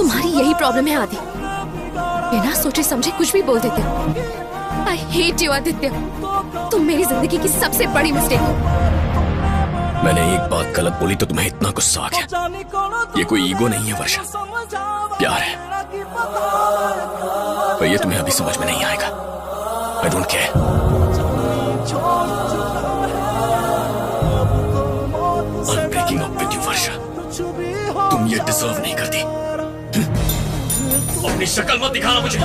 तुम्हारी यही प्रॉब्लम है आदि, बिना सोचे समझे कुछ भी बोल देते हो। आई हेट यू आदित्य, तुम मेरी जिंदगी की सबसे बड़ी मिस्टेक हो। मैंने एक बात गलत बोली तो तुम्हें इतना गुस्सा आ गया? ये कोई ईगो नहीं है वर्षा, प्यार है। पर ये तुम्हें अभी समझ में नहीं आएगा। I don't care. I am breaking up with you Varsha. तुम ये डिजर्व नहीं करती। अपनी शक्ल मत दिखाना मुझे।